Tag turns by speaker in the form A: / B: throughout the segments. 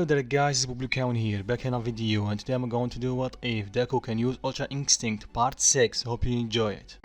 A: Hello there guys, it's Publican here, back in a video, and today I'm going to do what if Deku can use Ultra Instinct part 6. Hope you enjoy it.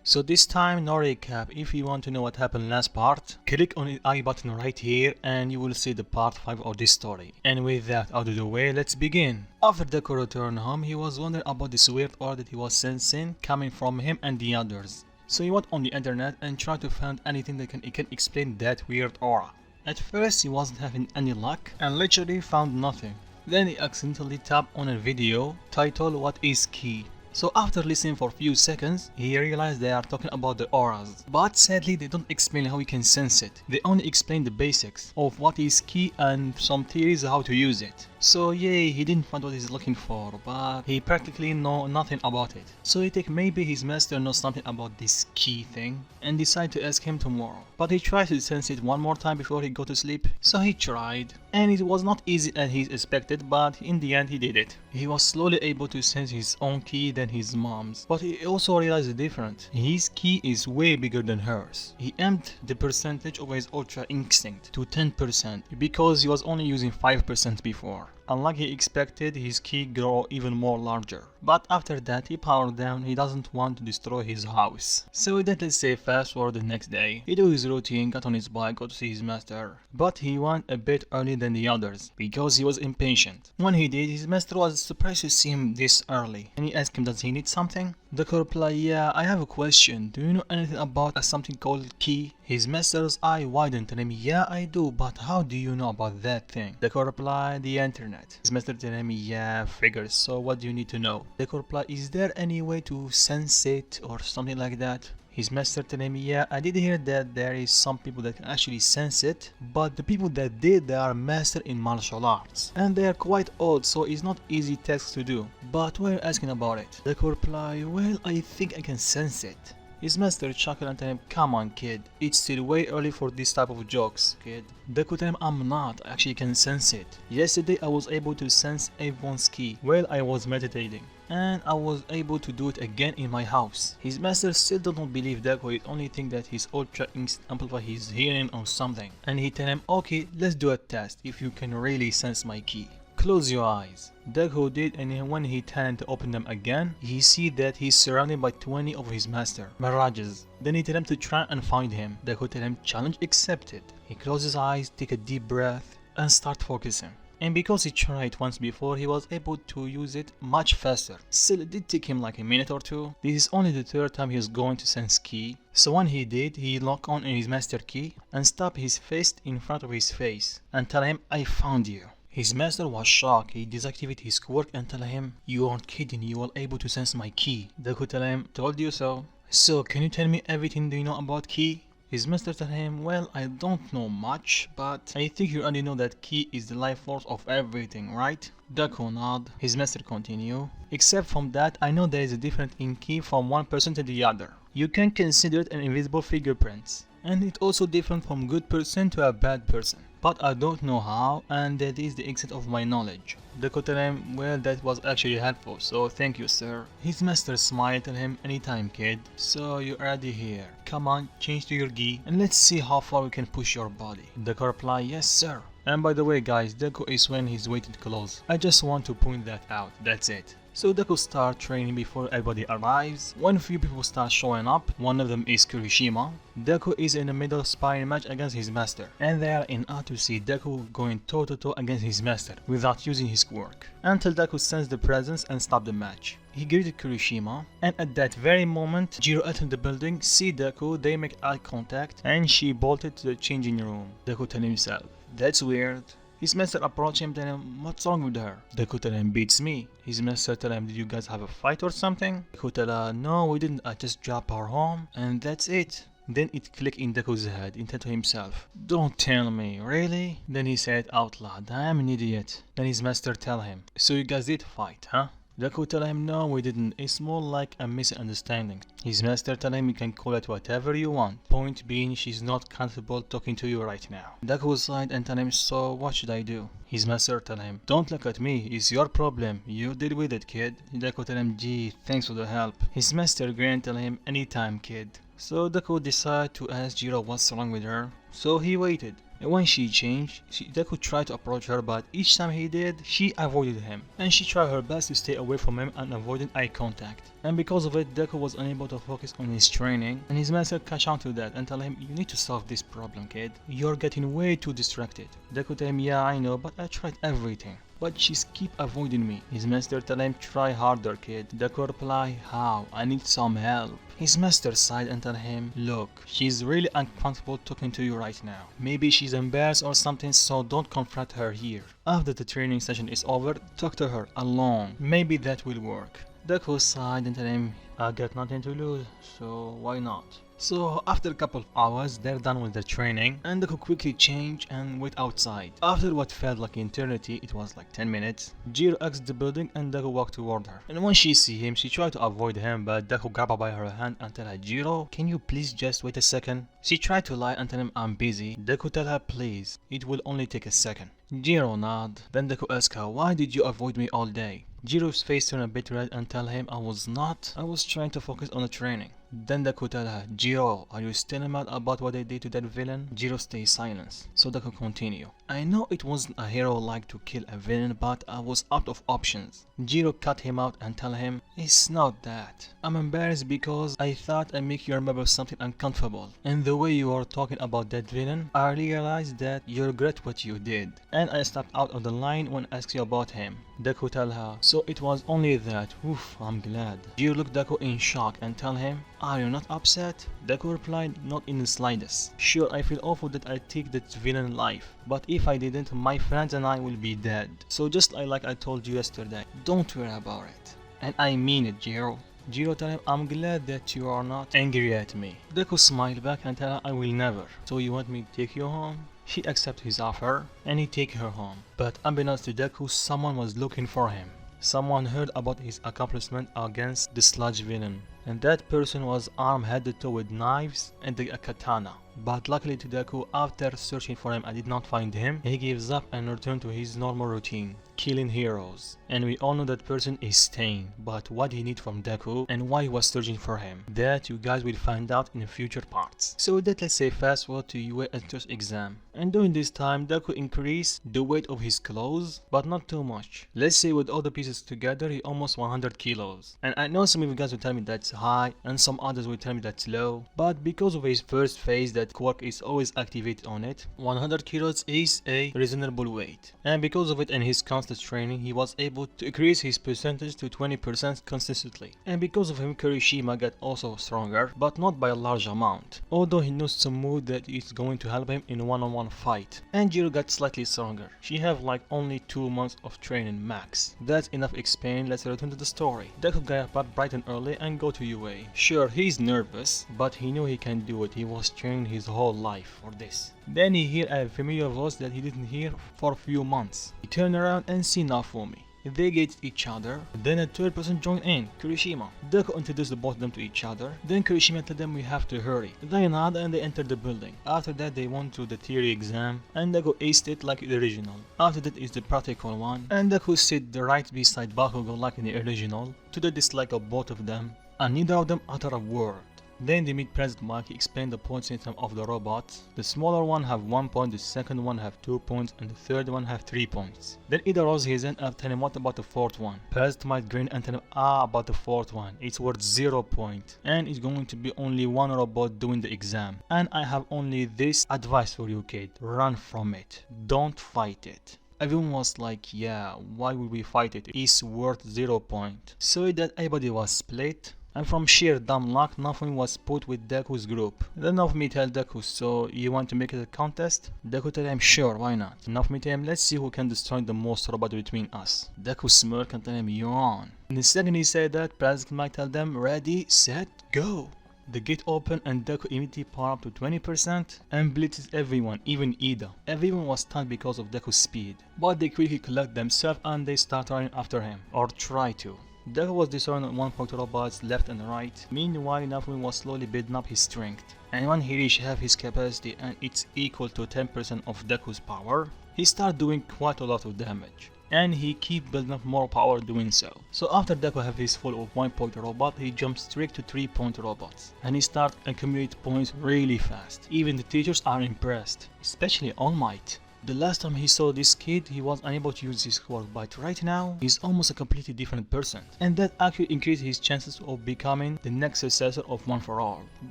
A: So this time, no recap. If you want to know what happened last part, click on the I button right here and you will see the part 5 of this story. And with that out of the way, let's begin. After Deku returned home, he was wondering about this weird aura that he was sensing coming from him and the others. So he went on the internet and tried to find anything that can explain that weird aura. At first he wasn't having any luck and literally found nothing. Then he accidentally tapped on a video titled "What is Ki?" So after listening for a few seconds, he realized they are talking about the auras. But sadly they don't explain how we can sense it. They only explain the basics of what is Ki and some theories how to use it. So yeah, he didn't find what he's looking for, but he practically know nothing about it. So he think maybe his master knows something about this Ki thing and decide to ask him tomorrow. But he tried to sense it one more time before he go to sleep. So he tried, and it was not easy as he expected, but in the end he did it. He was slowly able to sense his own Ki than his mom's, but he also realized the difference. His Ki is way bigger than hers. He amped the percentage of his Ultra Instinct to 10% because he was only using 5% before. Unlike he expected, his Ki grow even more larger. But after that he powered down. He doesn't want to destroy his house. So then let's say fast forward the next day. He do his routine, got on his bike, go to see his master. But he went a bit early than the others because he was impatient. When he did, his master was surprised to see him this early. And he asked him, does he need something? Deku replied, yeah, I have a question. Do you know anything about something called Ki? His master's eye widened and him, yeah I do, but how do you know about that thing? Deku replied, the internet. His master told him, yeah, figures, so what do you need to know? Deku replied, is there any way to sense it or something like that? His master told him, yeah, I did hear that there is some people that can actually sense it, but the people that did, they are master in martial arts. And they are quite old, so it's not easy task to do. But why are you asking about it? Deku replied, well, I think I can sense it. His master chuckled and told him, come on kid, it's still way early for this type of jokes, kid. Deku told him, I'm not, I actually can sense it. Yesterday I was able to sense everyone's Ki while I was meditating. And I was able to do it again in my house. His master still don't believe Deku, he only think that his Ultra Instinct amplify his hearing or something. And he tell him, okay, let's do a test if you can really sense my Ki. Close your eyes. Deku did, and when he turned to open them again, he see that he's surrounded by 20 of his master, mirages. Then he tell him to try and find him. Deku tell him, challenge accepted. He closes his eyes, take a deep breath, and start focusing. And because he tried once before, he was able to use it much faster. Still, it did take him like a minute or two. This is only the third time he is going to sense Ki. So when he did, he locked on his master Ki and stopped his fist in front of his face and tell him, I found you. His master was shocked. He deactivated his quirk and tell him, you aren't kidding, you were able to sense my Ki. Deku tell him, told you so. So can you tell me everything do you know about Ki? His master told him, well, I don't know much, but I think you already know that Ki is the life force of everything, right? Deku nod. His master continue. Except from that, I know there is a difference in Ki from one person to the other. You can consider it an invisible fingerprint. And it's also different from good person to a bad person. But I don't know how, and that is the extent of my knowledge. Deku told him, well, that was actually helpful, so thank you, sir. His master smiled at him, anytime, kid. So you're already here. Come on, change to your gi, and let's see how far we can push your body. Deku replied, yes, sir. And by the way, guys, Deku is wearing his weighted clothes. I just want to point that out, that's it. So Deku start training before everybody arrives. When few people start showing up, one of them is Kirishima. Deku is in the middle sparring match against his master, and they are in awe to see Deku going toe to toe against his master without using his quirk. Until Deku sensed the presence and stopped the match. He greeted Kirishima, and at that very moment, Jiro entered the building, see Deku, they make eye contact, and she bolted to the changing room. Deku told himself, that's weird. His master approached him, telling him, what's wrong with her? Deku tell him, beats me. His master tell him, did you guys have a fight or something? Deku tell her, no, we didn't, I just dropped her home, and that's it. Then it clicked in Deku's head, he said to himself, "Don't tell me, really?" Then he said out loud, "I am an idiot." Then his master tell him, "So you guys did fight, huh?" Deku tell him, "No, we didn't. It's more like a misunderstanding." His master tell him, "You can call it whatever you want. Point being, she's not comfortable talking to you right now." Deku sighed and tell him, "So what should I do?" His master tell him, "Don't look at me. It's your problem. You deal with it, kid." Deku tell him, "Gee, thanks for the help." His master grinned, tell him, "Anytime, kid." So Deku decided to ask Jiro what's wrong with her. So he waited. And when she changed, Deku tried to approach her, but each time he did, she avoided him. And she tried her best to stay away from him and avoided eye contact. And because of it, Deku was unable to focus on his training, and his master catch on to that and tell him, "You need to solve this problem, kid. You're getting way too distracted." Deku tell him, "Yeah, I know, but I tried everything. But she's keep avoiding me." His master tell him, "Try harder, kid." Deku reply, "How? I need some help." His master sighed and tell him, "Look, she's really uncomfortable talking to you right now. Maybe she's embarrassed or something, so don't confront her here. After the training session is over, talk to her alone. Maybe that will work." Deku sighed and tell him, "I got nothing to lose, so why not?" So after a couple of hours, they're done with the training, and Deku quickly changed and went outside. After what felt like eternity, it was like 10 minutes, Jiro exits the building and Deku walked toward her. And when she see him, she tried to avoid him, but Deku grabbed her by her hand and tell her, "Jiro, can you please just wait a second?" She tried to lie and tell him, "I'm busy." Deku tell her, "Please, it will only take a second." Jiro nod. Then Deku ask her, "Why did you avoid me all day?" Jiro's face turned a bit red and tell him, I was trying to focus on the training." Then Deku tell her, "Jiro, are you still mad about what I did to that villain?" Jiro stays silent. So Deku continue, "I know it wasn't a hero like to kill a villain, but I was out of options." Jiro cut him out and tell him, "It's not that. I'm embarrassed because I thought I make you remember something uncomfortable. And the way you are talking about that villain, I realized that you regret what you did. And I stepped out of the line when I asked you about him." Deku tell her, "So it was only that. Oof, I'm glad." Jiro looked Deku in shock and tell him, "Are you not upset?" Deku replied, "Not in the slightest. Sure, I feel awful that I take that villain life, but if I didn't, my friends and I will be dead. So just like I told you yesterday, don't worry about it. And I mean it, Jiro." Jiro tell him, "I'm glad that you are not angry at me." Deku smiled back and tell her, "I will never. So you want me to take you home?" She accepted his offer and he take her home. But unbeknownst to Deku, someone was looking for him. Someone heard about his accomplishment against the sludge villain. And that person was armed head to toe with knives and a katana. But luckily to Deku, after searching for him and did not find him, he gives up and returned to his normal routine, killing heroes. And we all know that person is Stain, but what he need from Deku and why he was searching for him, that you guys will find out in the future parts. So with that, let's say fast forward to UA entrance exam. And during this time, Deku increased the weight of his clothes, but not too much. Let's say with all the pieces together, he almost 100 kilos. And I know some of you guys will tell me that's high, and some others will tell me that's low, but because of his first phase that quirk is always activated on it, 100 kilos is a reasonable weight. And because of it and his constant training, he was able to increase his percentage to 20% consistently. And because of him, Kirishima got also stronger, but not by a large amount, although he knows some move that is going to help him in a one-on-one fight. And Jiro got slightly stronger. She have like only 2 months of training max. That's enough explained. Let's return to the story. Deku got up bright and early and go to UA. Sure, he's nervous, but he knew he can do it. He was training his whole life for this. Then he hear a familiar voice that he didn't hear for a few months. He turned around and see Nafumi. They get each other. Then a third person joined in, Kirishima. Deku introduced both of them to each other. Then Kirishima told them we have to hurry. They nod and they entered the building. After that they went to the theory exam and Deku aced it like the original. After that is the practical one and Deku sit right beside Bakugo like in the original, to the dislike of both of them, and neither of them utter a word. Then they meet President Mike. He explained the point system of the robots. The smaller one have 1 point, the second one have 2 points, and the third one have 3 points. Then Ida rose his hand and tell him what about the fourth one. President Mike grinned and tell him about the fourth one. It's worth 0 point. And it's going to be only one robot doing the exam. And I have only this advice for you kid. Run from it. Don't fight it. Everyone was like, yeah, why would we fight it? It's worth 0 point. So that everybody was split. And from sheer dumb luck, Nafumi was put with Deku's group. Then Nafumi tell Deku, so you want to make it a contest? Deku tell him, sure, why not? Nafumi tell him, let's see who can destroy the most robot between us. Deku smirk and tell him, you're on. And the second he said that, President Mike tell them, ready, set, go. The gate opened and Deku immediately powered up to 20% and blitzes everyone, even Ida. Everyone was stunned because of Deku's speed, but they quickly collect themselves and they start running after him, or try to. Deku was destroying 1-point robots left and right. Meanwhile, Naofumi was slowly building up his strength. And when he reached half his capacity and it's equal to 10% of Deku's power, he started doing quite a lot of damage. And he keep building up more power doing so. So after Deku have his full of 1-point robot, he jumps straight to 3-point robots. And he starts accumulate points really fast. Even the teachers are impressed, especially All Might. The last time he saw this kid, he was unable to use his quirk, but right now, he's almost a completely different person. And that actually increased his chances of becoming the next successor of One for All.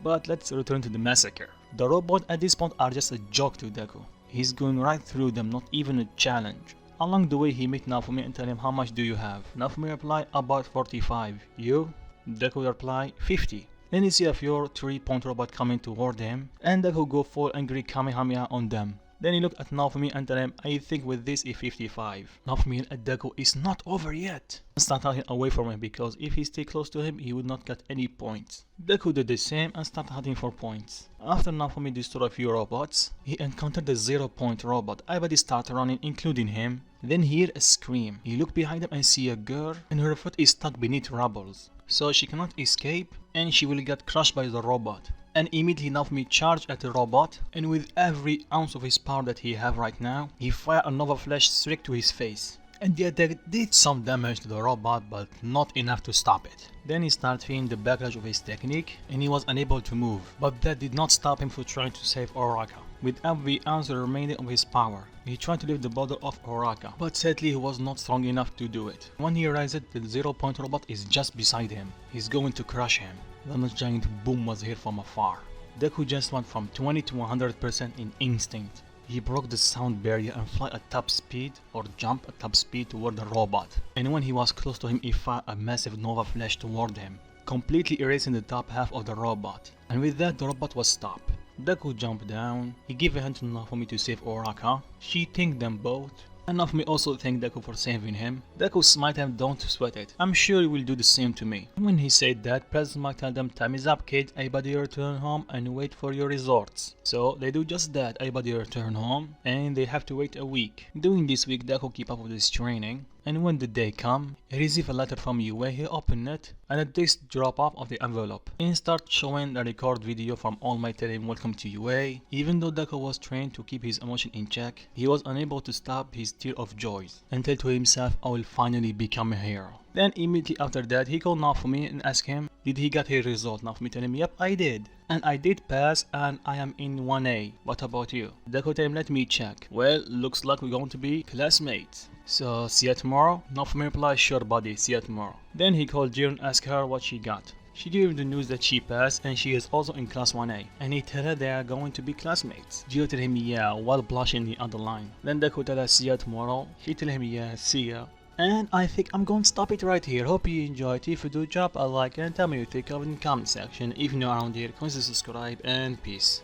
A: But let's return to the massacre. The robots at this point are just a joke to Deku. He's going right through them, not even a challenge. Along the way, he meets Naofumi and tell him, how much do you have? Naofumi reply, about 45. You? Deku reply, 50. Then he see a few 3-point robot coming toward him, and Deku go full angry Kamehameha on them. Then he looked at Naofumi and tell him, I think with this is 55. Naofumi and Deku is not over yet. And start hunting away from him because if he stay close to him, he would not get any points. Deku did the same and started hunting for points. After Naofumi destroyed a few robots, he encountered the 0-point robot. Everybody started running, including him. Then he heard a scream. He looked behind him and see a girl, and her foot is stuck beneath rubbles. So she cannot escape, and she will get crushed by the robot. And immediately Naofumi charged at the robot, and with every ounce of his power that he have right now, he fired a Nova Flash straight to his face. And the attack did some damage to the robot, but not enough to stop it. Then he started feeling the backlash of his technique, and he was unable to move. But that did not stop him from trying to save Oraka. With every ounce remaining of his power, he tried to lift the bottle of Oraka, but sadly he was not strong enough to do it. When he realized that the 0-point robot is just beside him, he's going to crush him. Then a giant boom was heard from afar. Deku just went from 20 to 100% in instinct. He broke the sound barrier and fly at top speed or jump at top speed toward the robot. And when he was close to him, he fired a massive Nova Flash toward him, completely erasing the top half of the robot. And with that, the robot was stopped. Deku jumped down. He gave a hand to Naofumi to save Oraka. She thanked them both. And Naofumi also thanked Deku for saving him. Deku smiled him, don't sweat it. I'm sure you will do the same to me. And when he said that, President Mike told them, time is up kid, everybody return home and wait for your results. So they do just that, everybody return home and they have to wait a week. During this week, Deku keep up with his training. And when the day come, he received a letter from UA. He opened it and a disc drop off of the envelope and start showing a record video from All Might telling him welcome to UA. Even though Deku was trained to keep his emotion in check, he was unable to stop his tear of joy and tell to himself, I will finally become a hero. Then immediately after that, he called Naofumi and asked him, did he get his result? Naofumi told him, yep, I did. And I did pass and I am in 1A. What about you? Deku told him, let me check. Well, looks like we're going to be classmates. So, see you tomorrow? Naofumi replied, sure buddy, see you tomorrow. Then he called Jiren and asked her what she got. She gave him the news that she passed and she is also in class 1A. And he tell her they are going to be classmates. Jiren told him yeah, while blushing the other line. Then Deku tell her see you tomorrow. She tell him yeah, see ya. And I think I'm going to stop it right here. Hope you enjoyed. If you do, drop a like and tell me your take in the comment section. If you're new around here, consider subscribe and peace.